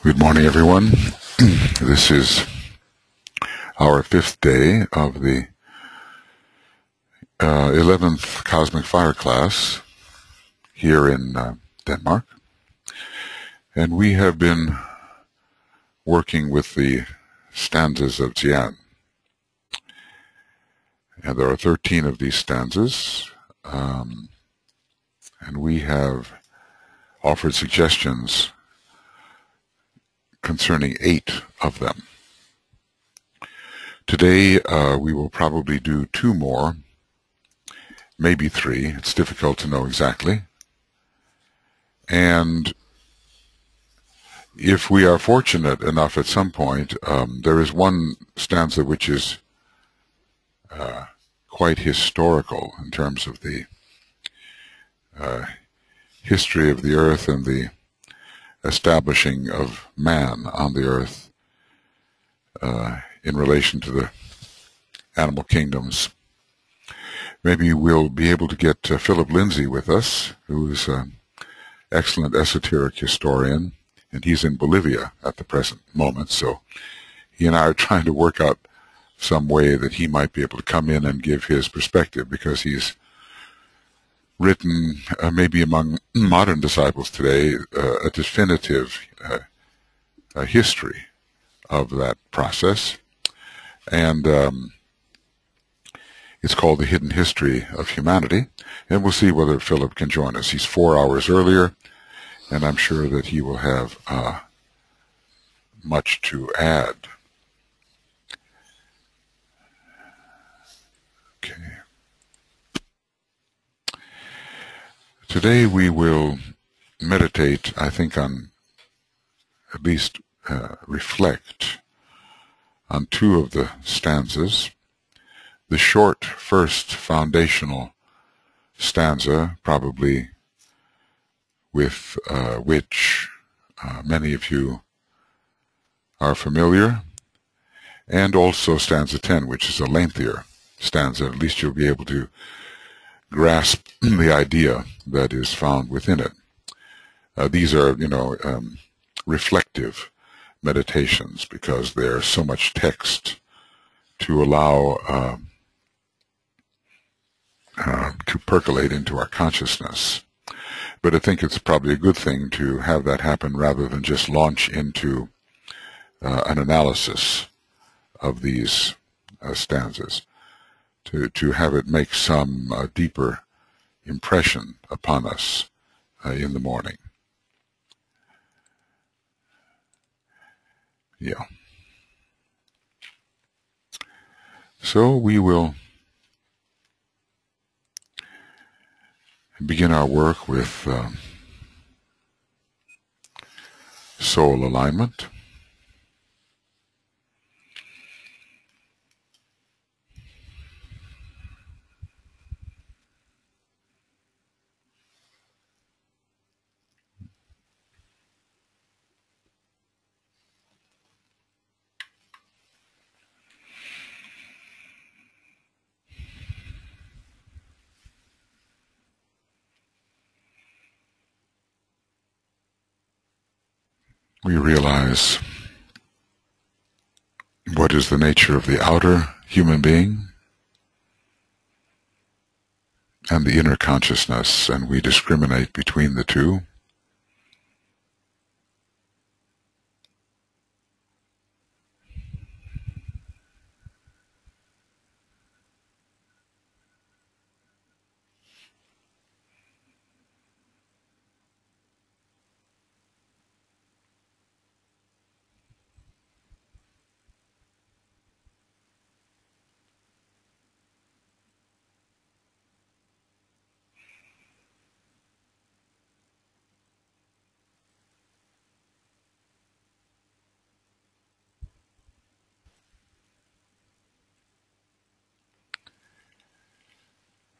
Good morning, everyone. This is our fifth day of the 11th Cosmic Fire class here in Denmark. And we have been working with the Stanzas of Dzyan. And there are 13 of these stanzas. And we have offered suggestions concerning 8 of them. Today we will probably do 2 more, maybe 3. It's difficult to know exactly. And if we are fortunate enough at some point, there is one stanza which is quite historical in terms of the history of the earth and the establishing of man on the earth in relation to the animal kingdoms. Maybe we'll be able to get Philip Lindsay with us, who is an excellent esoteric historian, and he's in Bolivia at the present moment, so he and I are trying to work out some way that he might be able to come in and give his perspective, because he's written, maybe among modern disciples today, a definitive history of that process. And it's called The Hidden History of Humanity. And we'll see whether Philip can join us. He's 4 hours earlier, and I'm sure that he will have much to add. Okay. Today we will meditate, I think, on, at least reflect on 2 of the stanzas. The short first foundational stanza, probably with which many of you are familiar, and also stanza 10, which is a lengthier stanza. At least you'll be able to grasp the idea that is found within it. These are, reflective meditations, because there's so much text to allow to percolate into our consciousness. But I think it's probably a good thing to have that happen rather than just launch into an analysis of these stanzas, to have it make some deeper impression upon us in the morning. Yeah. So we will begin our work with soul alignment. We realize what is the nature of the outer human being and the inner consciousness, and we discriminate between the two.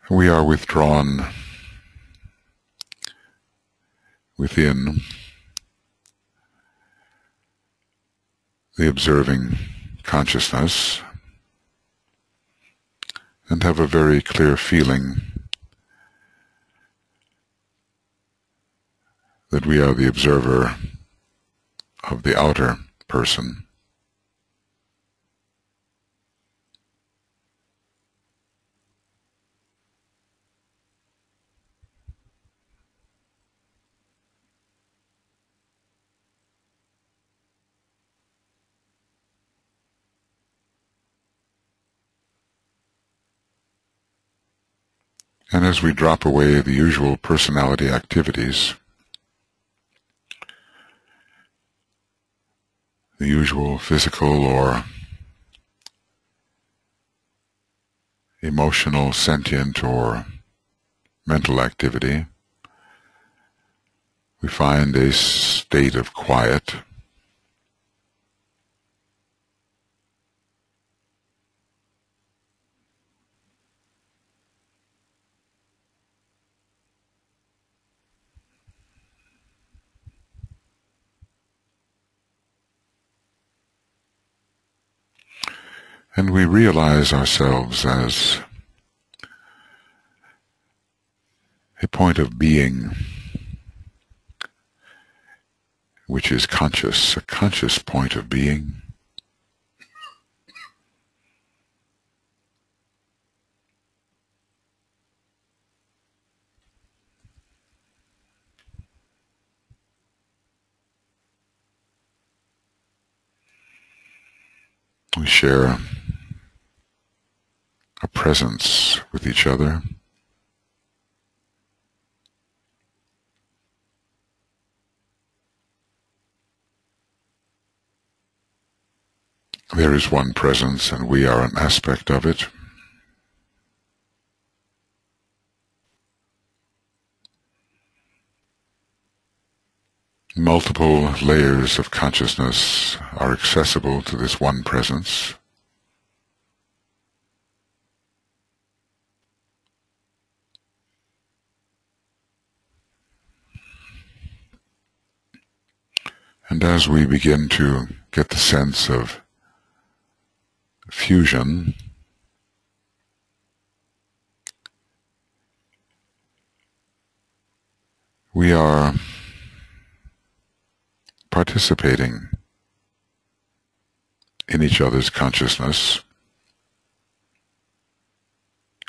We are withdrawn within the observing consciousness and have a very clear feeling that we are the observer of the outer person. And as we drop away the usual personality activities, the usual physical or emotional, sentient, or mental activity, we find a state of quiet, and we realize ourselves as a point of being which is conscious, a conscious point of being. We share a presence with each other. There is one presence, and we are an aspect of it. Multiple layers of consciousness are accessible to this one presence. And as we begin to get the sense of fusion, we are participating in each other's consciousness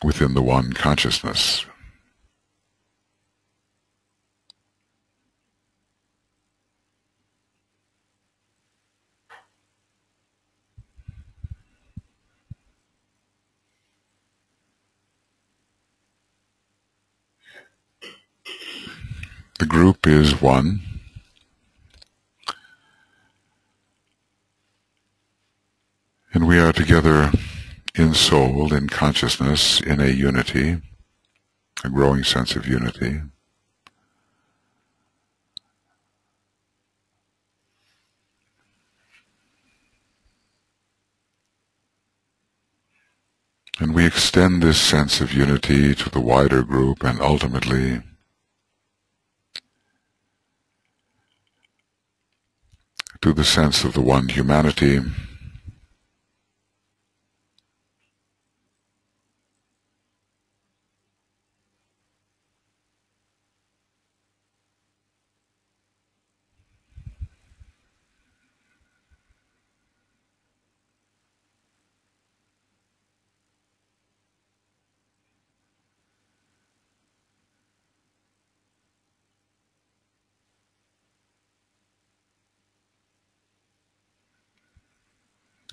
within the one consciousness. The group is one, and we are together in soul, in consciousness, in a unity, a growing sense of unity. And we extend this sense of unity to the wider group and ultimately to the sense of the one humanity.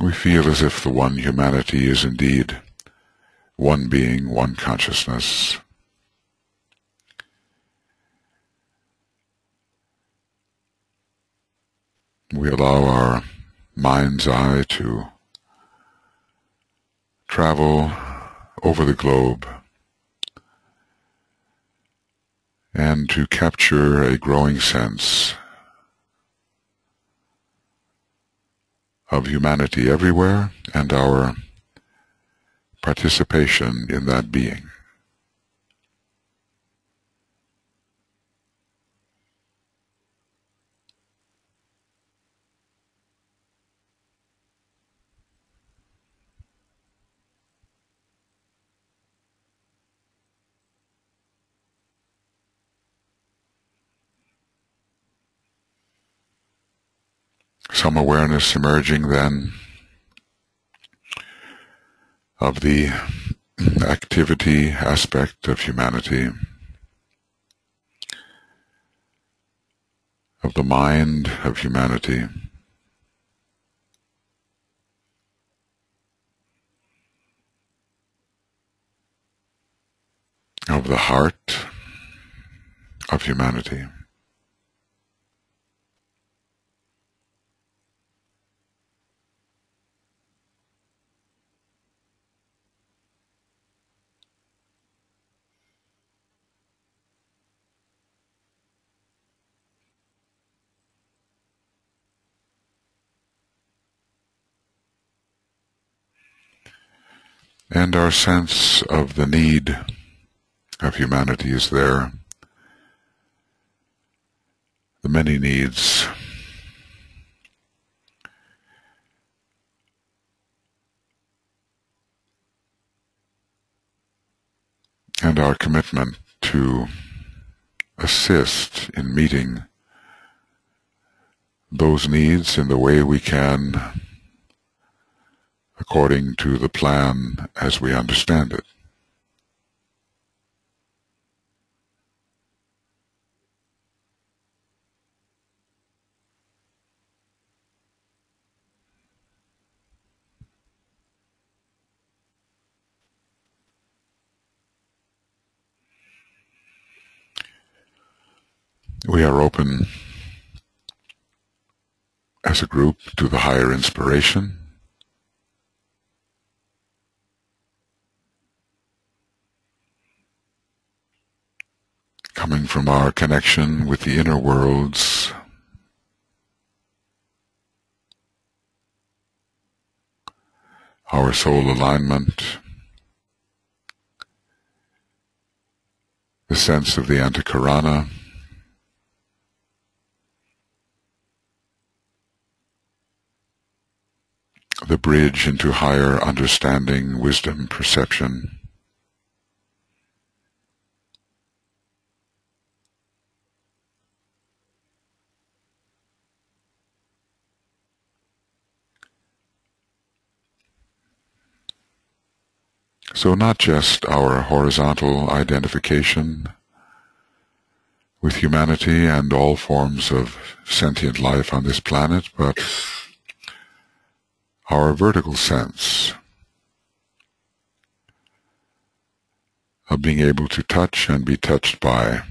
We feel as if the one humanity is indeed one being, one consciousness. We allow our mind's eye to travel over the globe and to capture a growing sense of humanity everywhere and our participation in that being. some awareness emerging then of the activity aspect of humanity, of the mind of humanity, of the heart of humanity. And our sense of the need of humanity is there. The many needs. And our commitment to assist in meeting those needs in the way we can, according to the plan as we understand it. We are open as a group to the higher inspiration, coming from our connection with the inner worlds, our soul alignment, the sense of the antakarana, the bridge into higher understanding, wisdom, perception. So not just our horizontal identification with humanity and all forms of sentient life on this planet, but our vertical sense of being able to touch and be touched by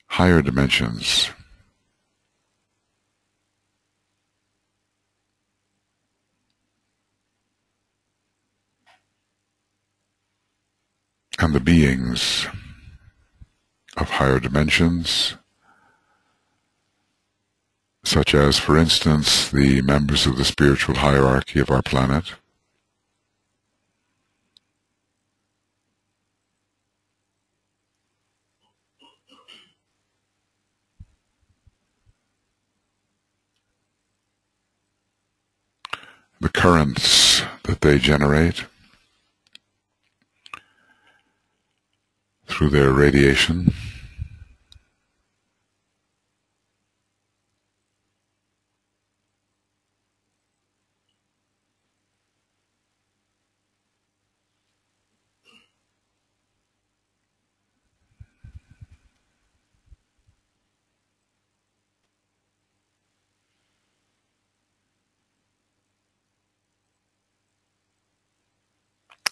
higher dimensions, and the beings of higher dimensions, such as, for instance, the members of the spiritual hierarchy of our planet, the currents that they generate through their radiation,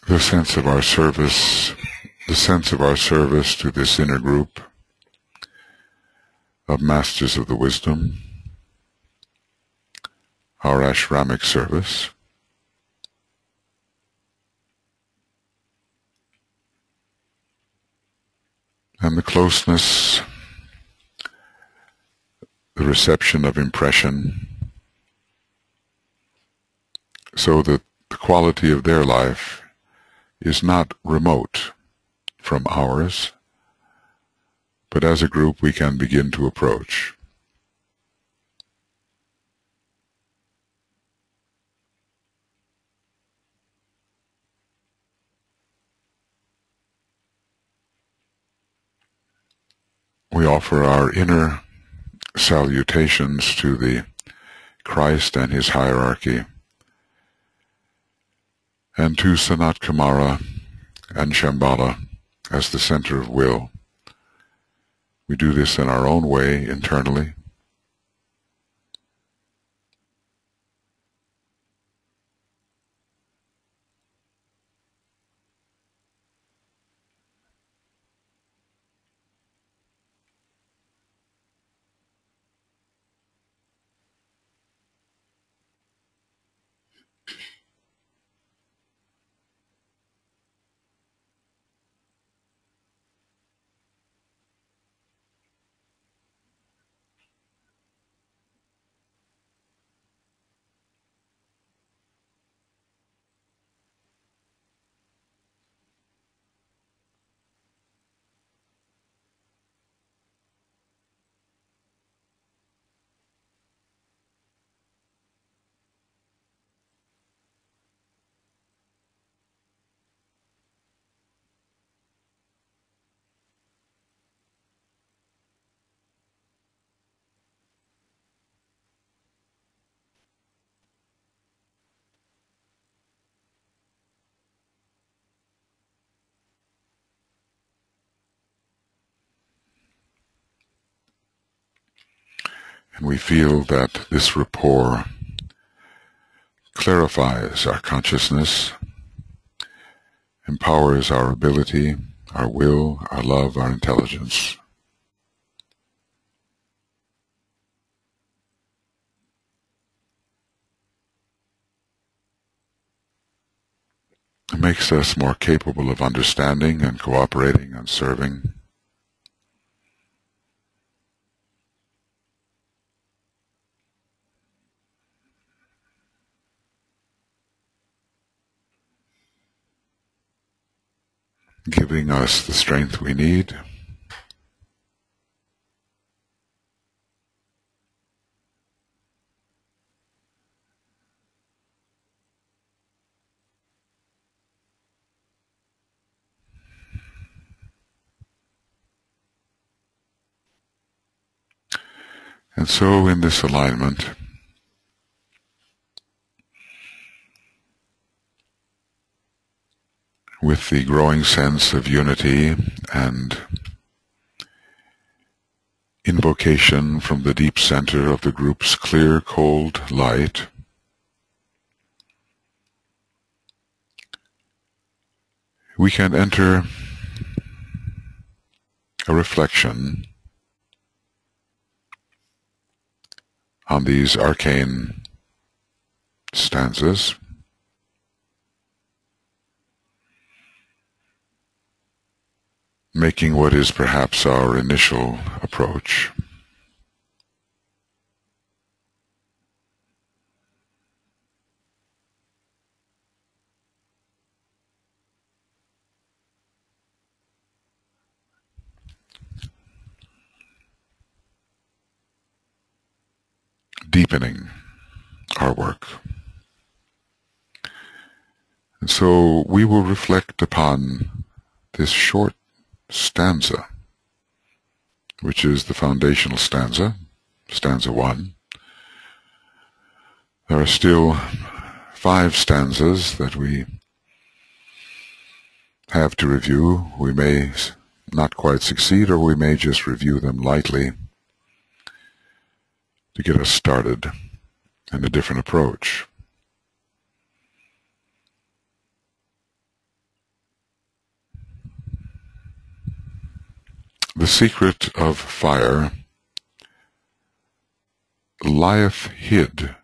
the sense of our service to this inner group of masters of the wisdom, our ashramic service, and the closeness, the reception of impression, so that the quality of their life is not remote from ours, but as a group we can begin to approach. We offer our inner salutations to the Christ and his hierarchy, and to Sanat Kumara and Shambhala as the center of will. We do this in our own way internally. And we feel that this rapport clarifies our consciousness, empowers our ability, our will, our love, our intelligence. It makes us more capable of understanding and cooperating and serving. Giving us the strength we need. And so in this alignment, with the growing sense of unity and invocation from the deep center of the group's clear, cold light, we can enter a reflection on these arcane stanzas, making what is perhaps our initial approach. Deepening our work. And so we will reflect upon this short stanza, which is the foundational stanza, stanza 1. There are still 5 stanzas that we have to review. We may not quite succeed, or we may just review them lightly to get us started in a different approach. The secret of fire lieth hid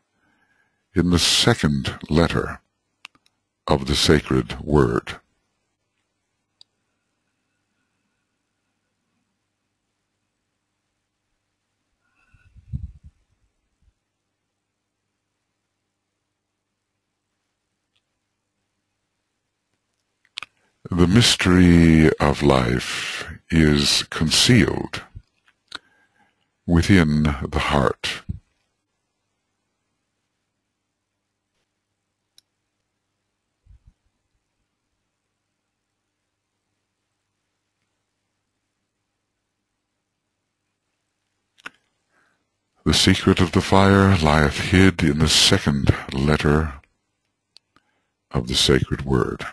in the second letter of the sacred word. The mystery of life is concealed within the heart. The secret of the fire lieth hid in the second letter of the sacred word.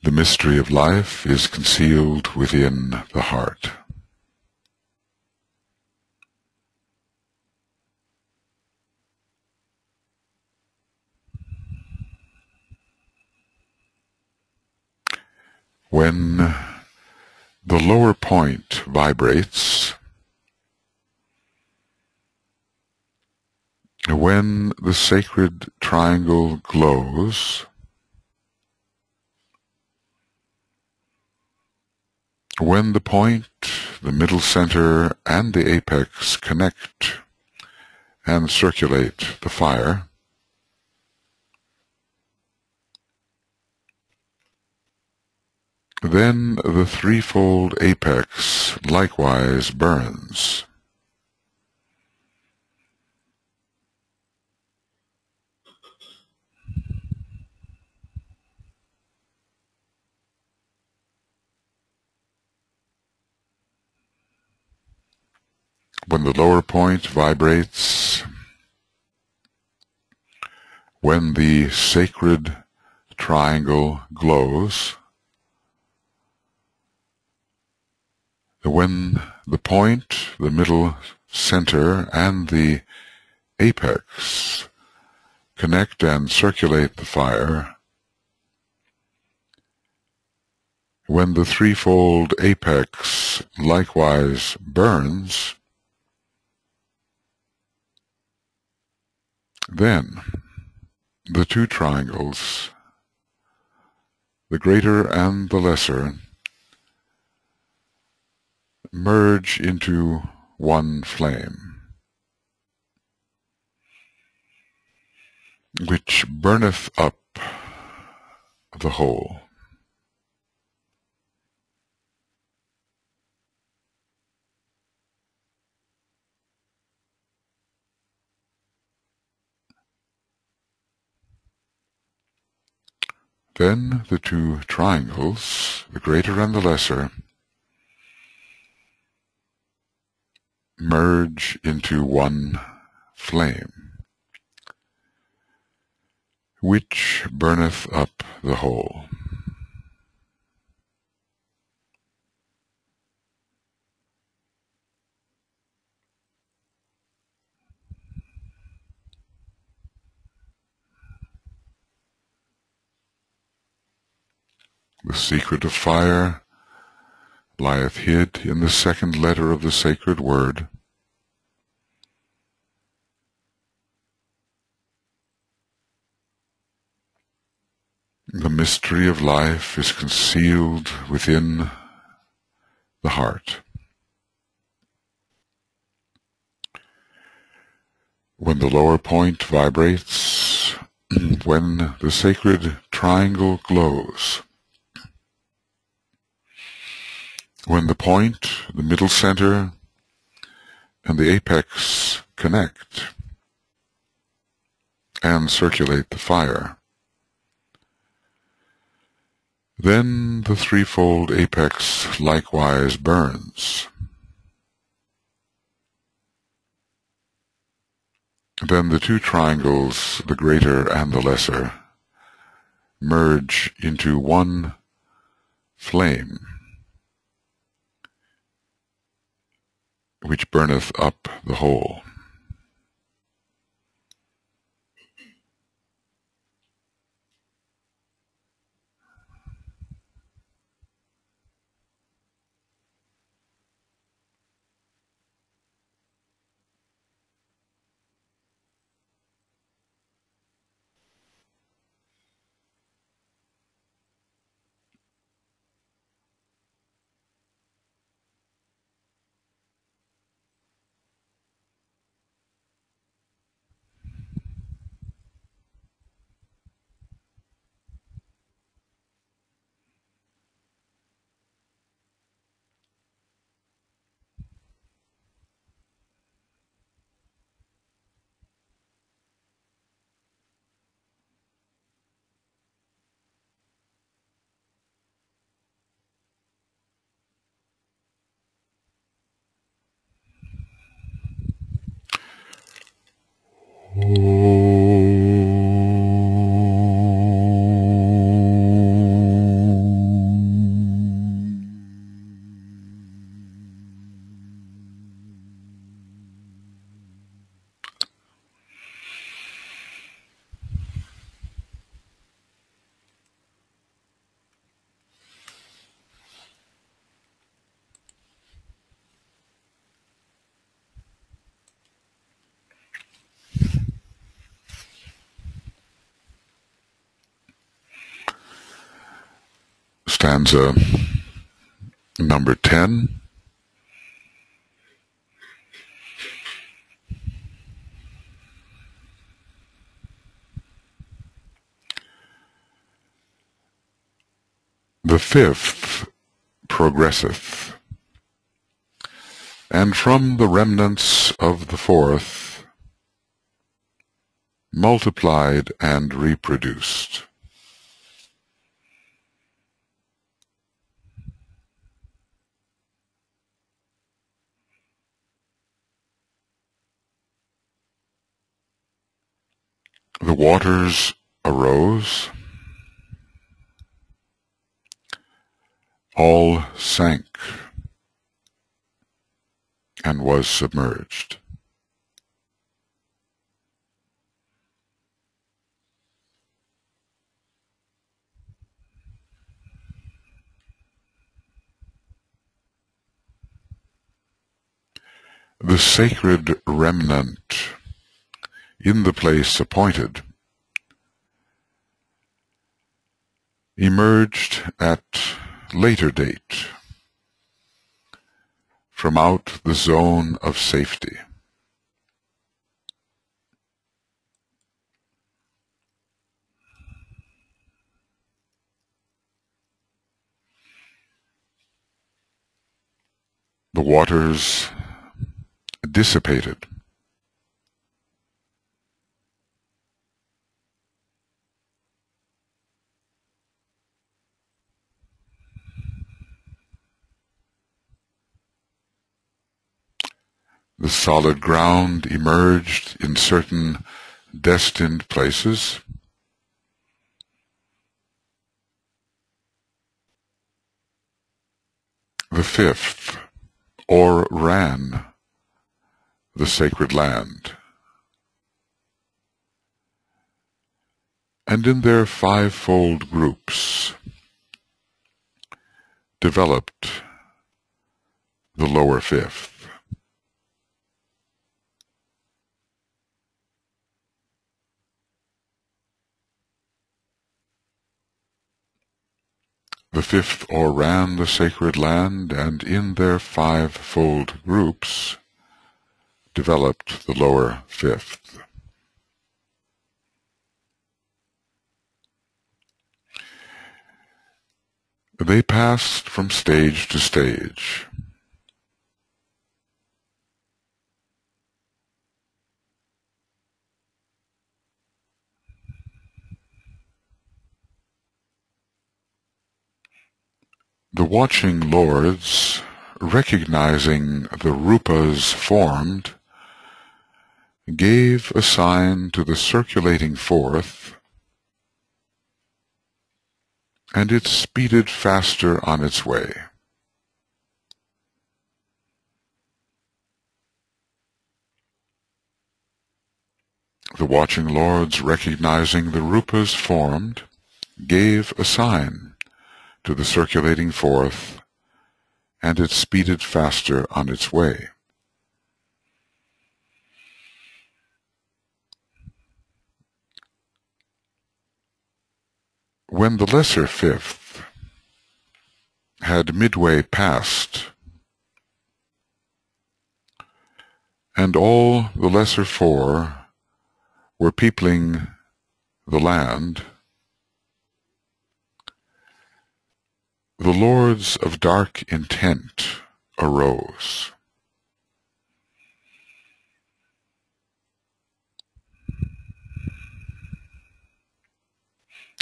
The mystery of life is concealed within the heart. When the lower point vibrates, when the sacred triangle glows, when the point, the middle center, and the apex connect and circulate the fire, then the threefold apex likewise burns. When the lower point vibrates, when the sacred triangle glows, when the point, the middle center, and the apex connect and circulate the fire, when the threefold apex likewise burns, then the two triangles, the greater and the lesser, merge into one flame, which burneth up the whole. Then the two triangles, the greater and the lesser, merge into one flame, which burneth up the whole. The secret of fire lieth hid in the second letter of the sacred word. The mystery of life is concealed within the heart. When the lower point vibrates, when the sacred triangle glows, when the point, the middle center, and the apex connect and circulate the fire, then the threefold apex likewise burns. Then the two triangles, the greater and the lesser, merge into one flame, which burneth up the whole. Stanza number 10. The fifth progresseth, and from the remnants of the fourth, multiplied and reproduced. The waters arose, all sank, and was submerged. The sacred remnant in the place appointed emerged at later date from out the zone of safety. The waters dissipated. The solid ground emerged in certain destined places. The fifth o'erran the sacred land, and in their fivefold groups developed the lower fifth. The fifth o'erran the sacred land, and in their fivefold groups developed the lower fifth. They passed from stage to stage. The watching lords, recognizing the rupas formed, gave a sign to the circulating fourth, and it speeded faster on its way. The watching lords, recognizing the rupas formed, gave a sign to the circulating fourth, and it speeded faster on its way. When the lesser fifth had midway passed, and all the lesser four were peopling the land, the lords of dark intent arose.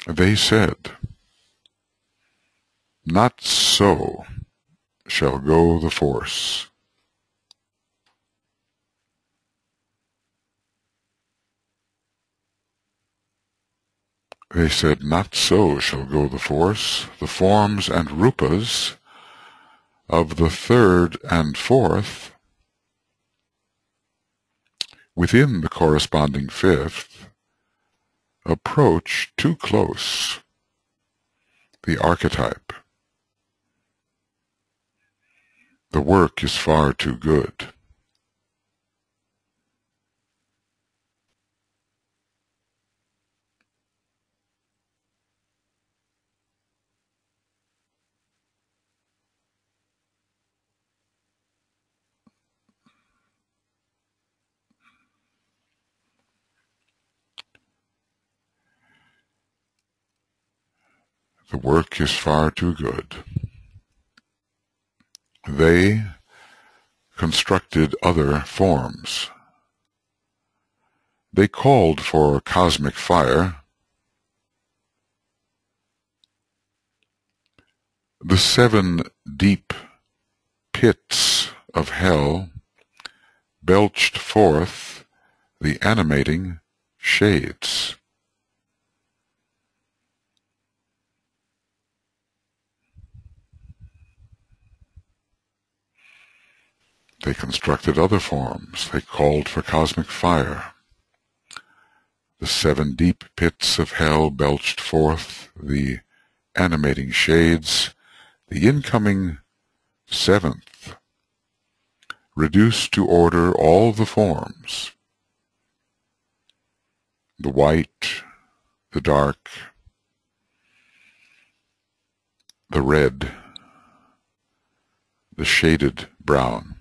They said, "Not so shall go the force. They said, "Not so shall go the force. The forms and rupas of the third and fourth within the corresponding fifth approach too close the archetype. The work is far too good." The work is far too good. They constructed other forms. They called for cosmic fire. The 7 deep pits of hell belched forth the animating shades. They constructed other forms. They called for cosmic fire. The 7 deep pits of hell belched forth the animating shades. The incoming 7th reduced to order all the forms, the white, the dark, the red, the shaded brown.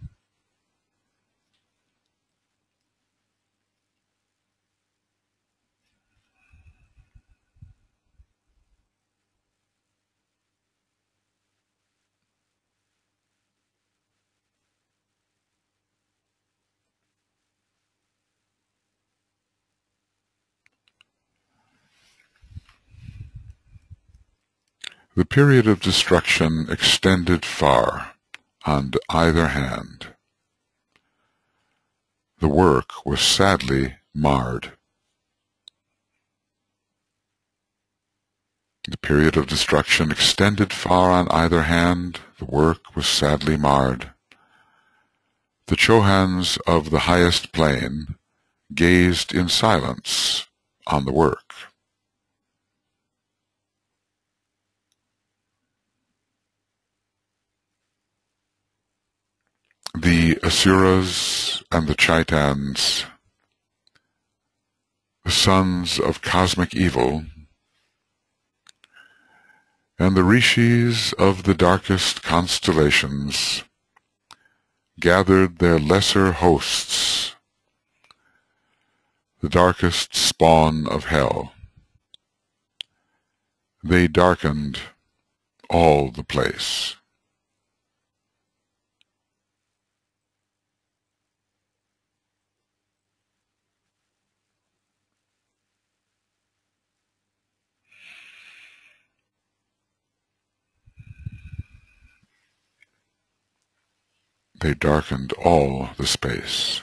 The period of destruction extended far on either hand. The work was sadly marred. The period of destruction extended far on either hand. The work was sadly marred. The Chohans of the highest plane gazed in silence on the work. The Asuras and the Chaitans, the sons of cosmic evil, and the rishis of the darkest constellations gathered their lesser hosts, the darkest spawn of hell. They darkened all the place. They darkened all the space.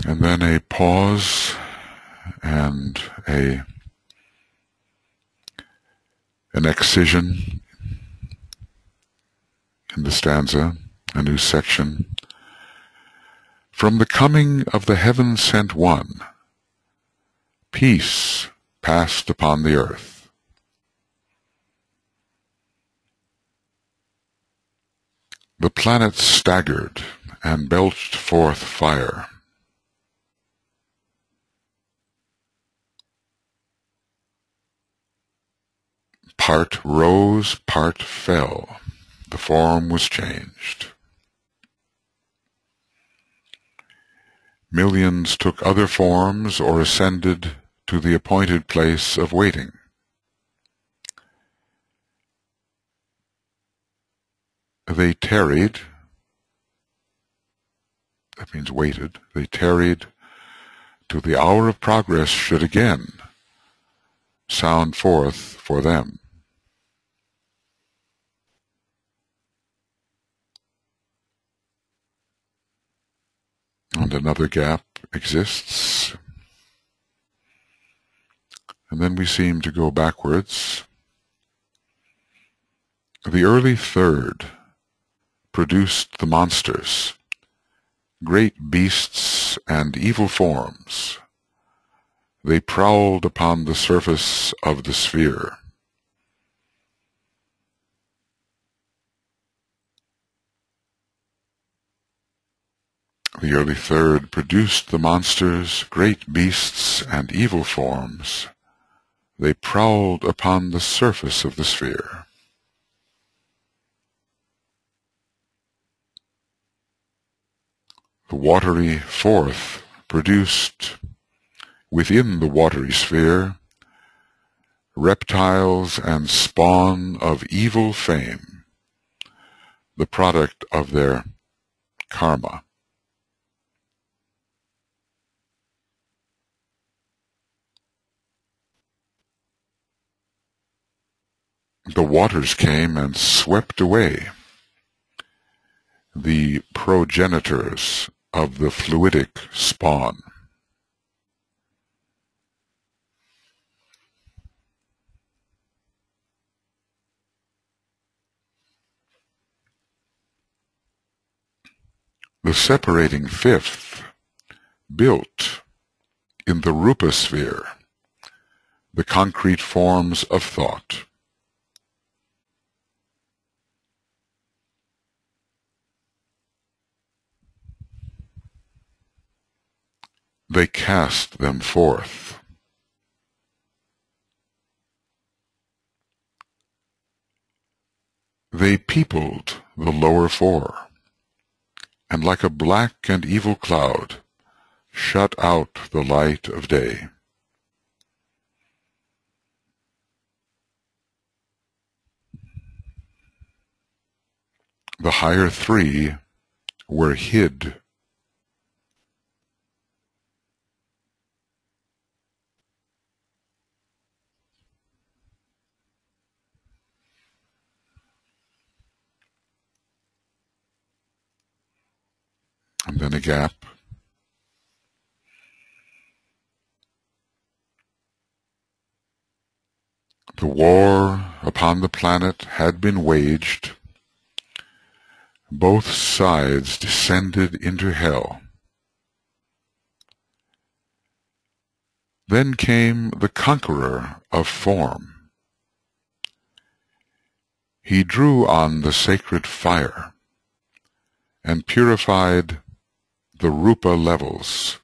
And then a pause and an excision in the stanza, a new section. From the coming of the heaven-sent one, peace passed upon the earth. The planets staggered and belched forth fire. Part rose, part fell. The form was changed. Millions took other forms or ascended to the appointed place of waiting. They tarried, that means waited, they tarried till the hour of progress should again sound forth for them. And another gap, exists, and then we seem to go backwards. The early third produced the monsters, great beasts and evil forms. They prowled upon the surface of the sphere. The early third produced the monsters, great beasts and evil forms. They prowled upon the surface of the sphere. The watery fourth produced, within the watery sphere, reptiles and spawn of evil fame, the product of their karma. The waters came and swept away the progenitors of the fluidic spawn. The separating fifth built in the rupa sphere the concrete forms of thought. They cast them forth. They peopled the lower four, and like a black and evil cloud, shut out the light of day. The higher three were hid. And then a gap. The war upon the planet had been waged. Both sides descended into hell. Then came the conqueror of form. He drew on the sacred fire and purified the rupa levels.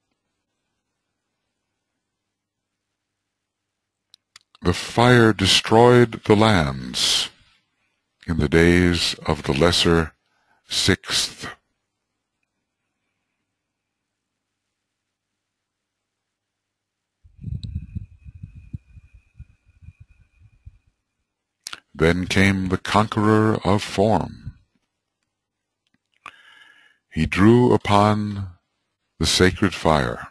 The fire destroyed the lands in the days of the lesser sixth. Then came the conqueror of form. He drew upon the sacred fire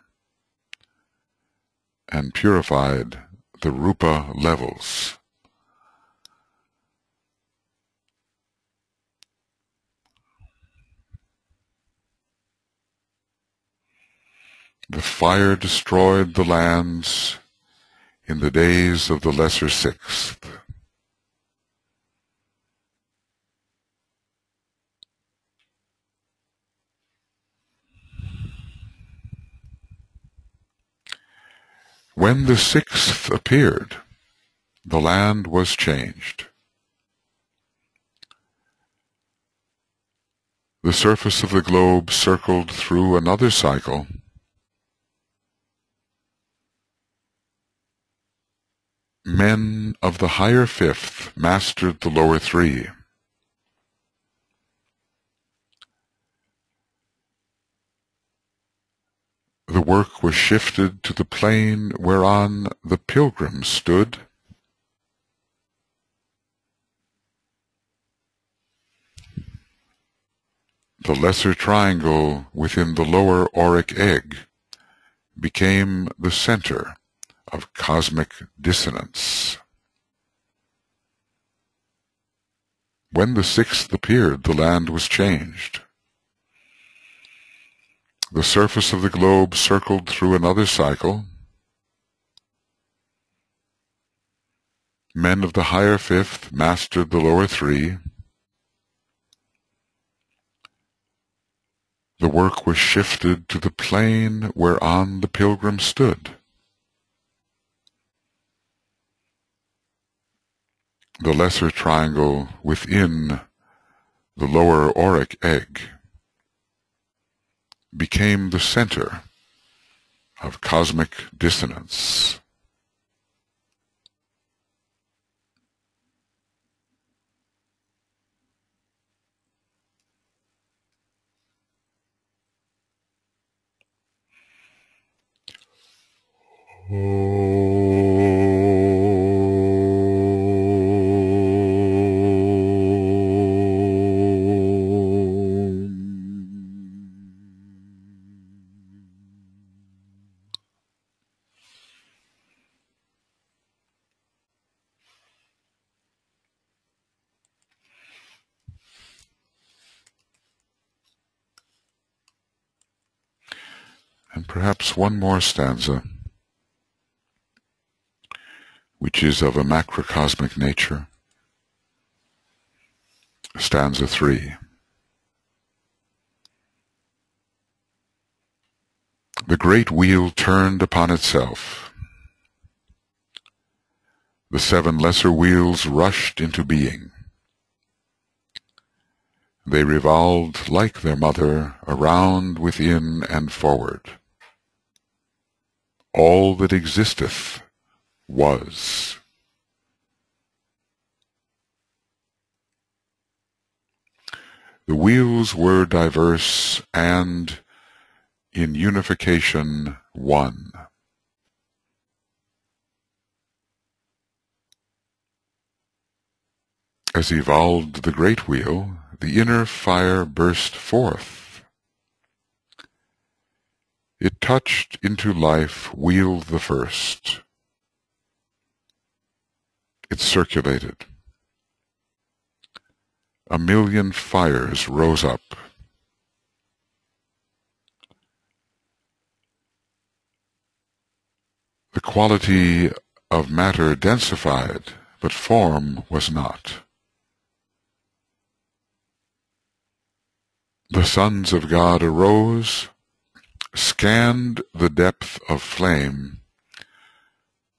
and purified the rupa levels. The fire destroyed the lands in the days of the lesser sixth. When the sixth appeared, the land was changed. The surface of the globe circled through another cycle. Men of the higher fifth mastered the lower three. The work was shifted to the plane whereon the pilgrims stood. The lesser triangle within the lower auric egg became the center of cosmic dissonance. When the sixth appeared, the land was changed. The surface of the globe circled through another cycle. Men of the higher fifth mastered the lower three. The work was shifted to the plane whereon the pilgrim stood. The lesser triangle within the lower auric egg became the center of cosmic dissonance. And perhaps one more stanza, which is of a macrocosmic nature. Stanza 3. The great wheel turned upon itself. The 7 lesser wheels rushed into being. They revolved like their mother, around, within, and forward. All that existeth was. The wheels were diverse and, in unification, one. As evolved the great wheel, the inner fire burst forth. It touched into life wheel the first. It circulated. A million fires rose up. The quality of matter densified, but form was not. The sons of God arose, scanned the depth of flame,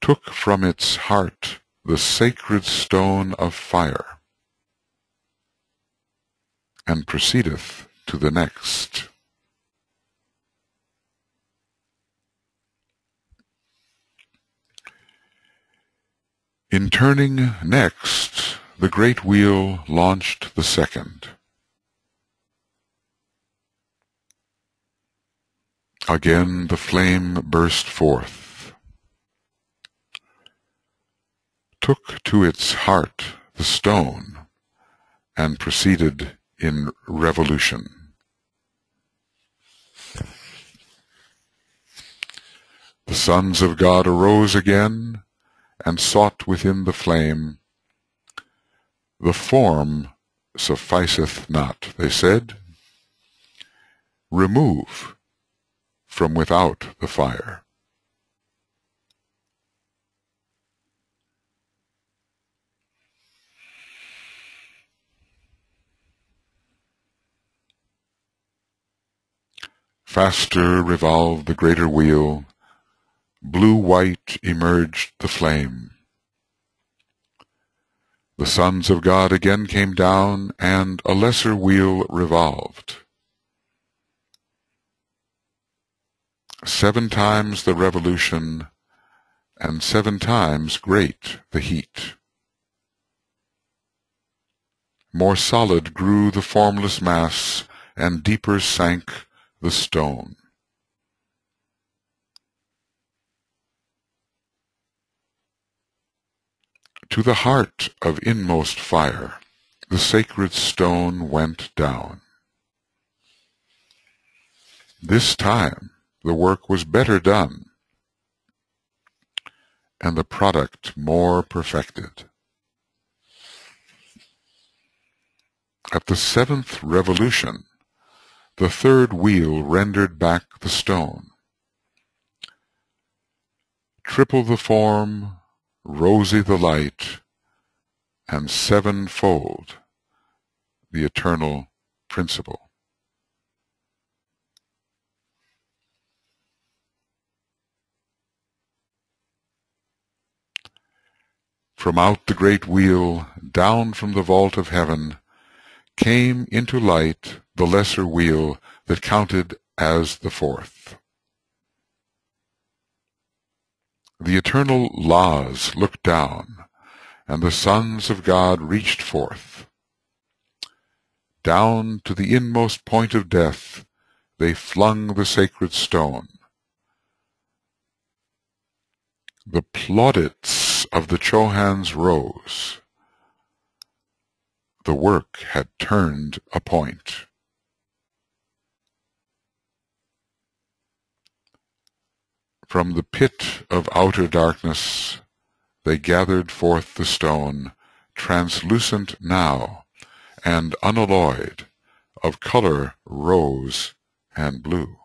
took from its heart the sacred stone of fire, and proceedeth to the next. In turning next, the great wheel launched the second. Again the flame burst forth, took to its heart the stone, and proceeded in revolution. The sons of God arose again, and sought within the flame. The form sufficeth not, they said. Remove from without the fire. Faster revolved the greater wheel, blue-white emerged the flame. The sons of God again came down, and a lesser wheel revolved. 7 times the revolution, and 7 times great the heat. More solid grew the formless mass, and deeper sank the stone. To the heart of inmost fire, the sacred stone went down. This time the work was better done, and the product more perfected. At the 7th revolution, the third wheel rendered back the stone. Triple the form, rosy the light, and sevenfold the eternal principle. From out the great wheel, down from the vault of heaven, came into light the lesser wheel that counted as the fourth. The eternal laws looked down, and the sons of God reached forth. Down to the inmost point of death they flung the sacred stone. The plaudits of the Chohans rose. The work had turned a point. From the pit of outer darkness they gathered forth the stone, translucent now and unalloyed, of color rose and blue.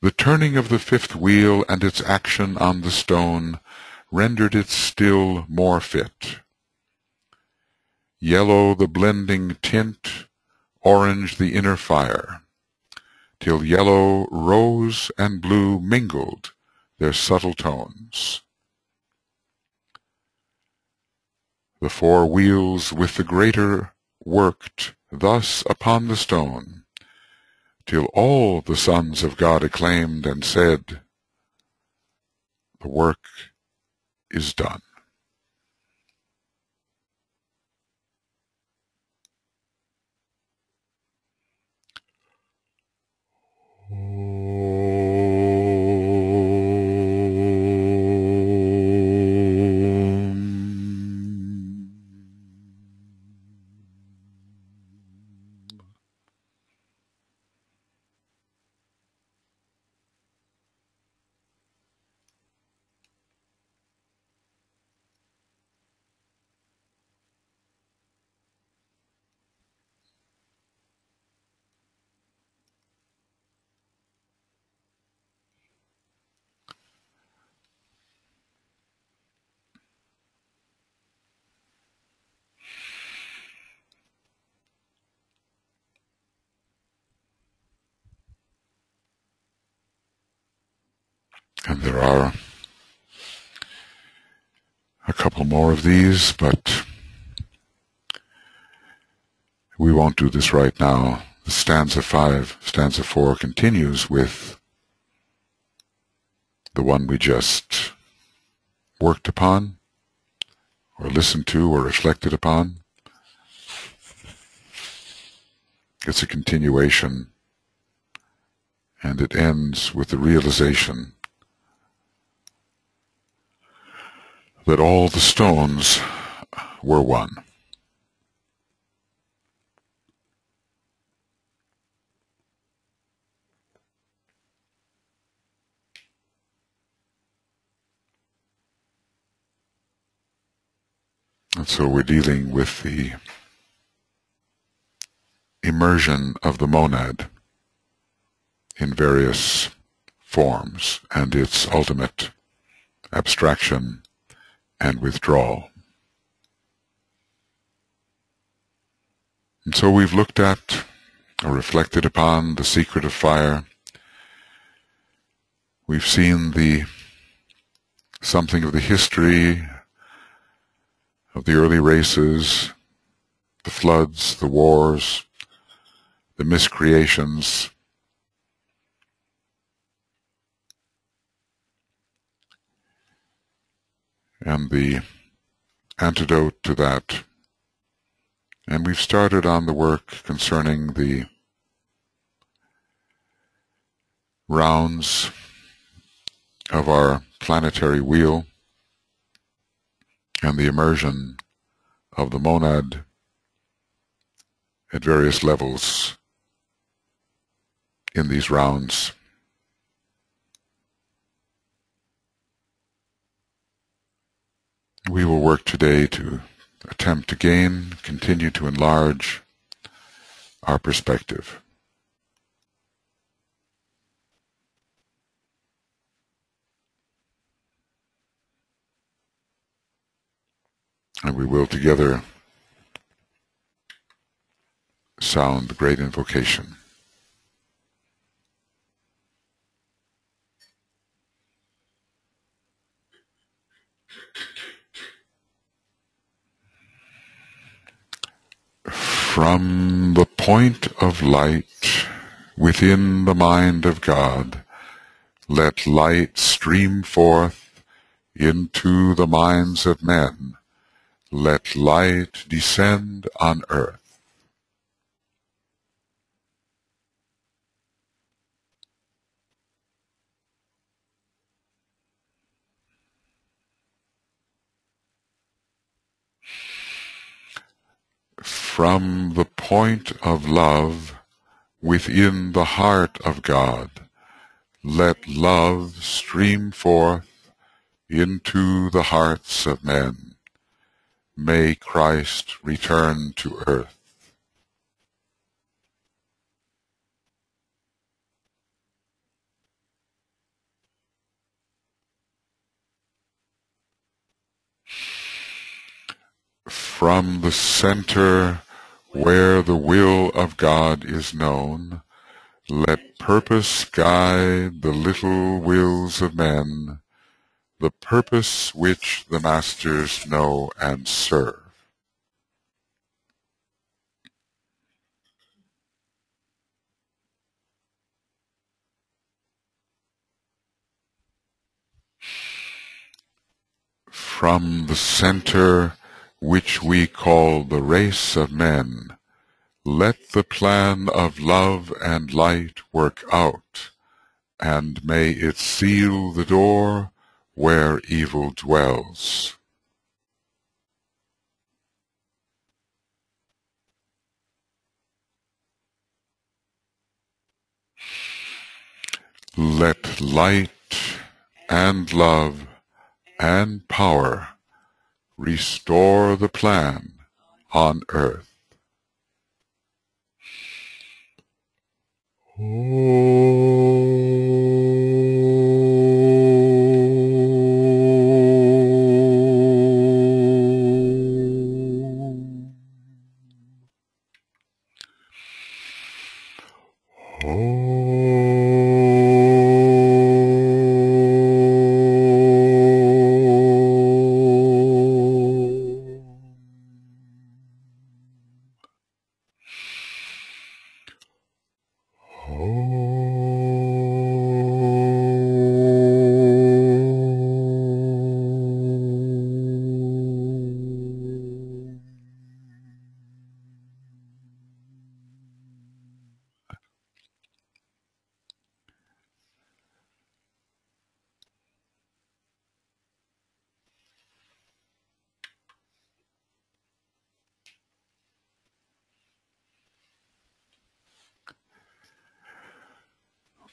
The turning of the fifth wheel and its action on the stone rendered it still more fit. Yellow the blending tint, orange the inner fire, till yellow, rose, and blue mingled their subtle tones. The four wheels with the greater worked thus upon the stone, till all the sons of God acclaimed and said, "The work is done." And there are a couple more of these, but we won't do this right now. The stanza 5, stanza 4 continues with the one we just worked upon, or listened to, or reflected upon. It's a continuation, and it ends with the realization that all the stones were one. And so we're dealing with the immersion of the monad in various forms and its ultimate abstraction and withdrawal. And so we've looked at or reflected upon the secret of fire. We've seen something of the history of the early races, the floods, the wars, the miscreations, and the antidote to that. And we've started on the work concerning the rounds of our planetary wheel and the immersion of the monad at various levels in these rounds. We will work today to attempt to continue to enlarge our perspective. And we will together sound the great invocation. From the point of light within the mind of God, let light stream forth into the minds of men. Let light descend on earth. From the point of love within the heart of God, let love stream forth into the hearts of men. May Christ return to earth. From the center where the will of God is known, let purpose guide the little wills of men, the purpose which the masters know and serve. From the center which we call the race of men, let the plan of love and light work out, and may it seal the door where evil dwells. Let light and love and power restore the plan on earth.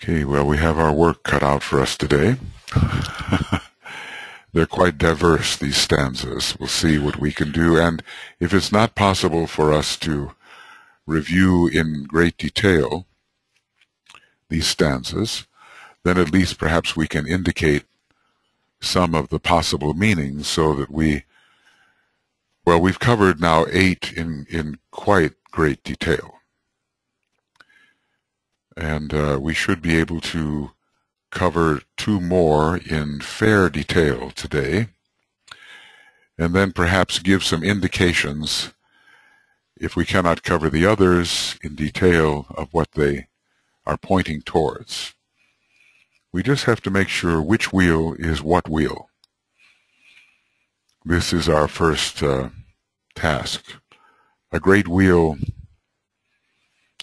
Okay, well, we have our work cut out for us today. They're quite diverse, these stanzas. We'll see what we can do, and if it's not possible for us to review in great detail these stanzas, then at least perhaps we can indicate some of the possible meanings so that we've covered now 8 in quite great detail. And we should be able to cover 2 more in fair detail today, and then perhaps give some indications, if we cannot cover the others in detail, of what they are pointing towards. We just have to make sure which wheel is what wheel. This is our first task. A great wheel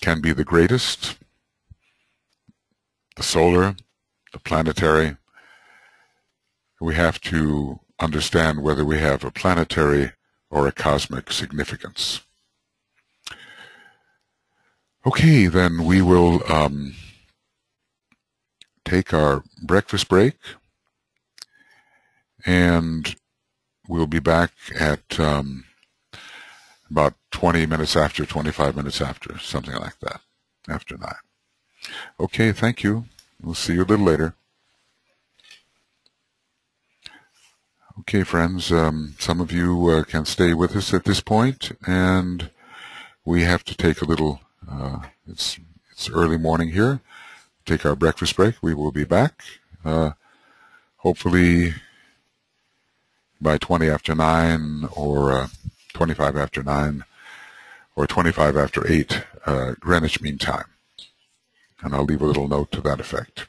can be the greatest, the solar, the planetary. We have to understand whether we have a planetary or a cosmic significance. Okay, then we will take our breakfast break, and we'll be back at about 20 minutes after, 25 minutes after, something like that, after 9. Okay, thank you. We'll see you a little later. Okay, friends, some of you can stay with us at this point, and we have to take a little, it's early morning here, take our breakfast break. We will be back, hopefully by 20 after 9 or 25 after 9 or 25 after 8 Greenwich Mean Time. And I'll leave a little note to that effect.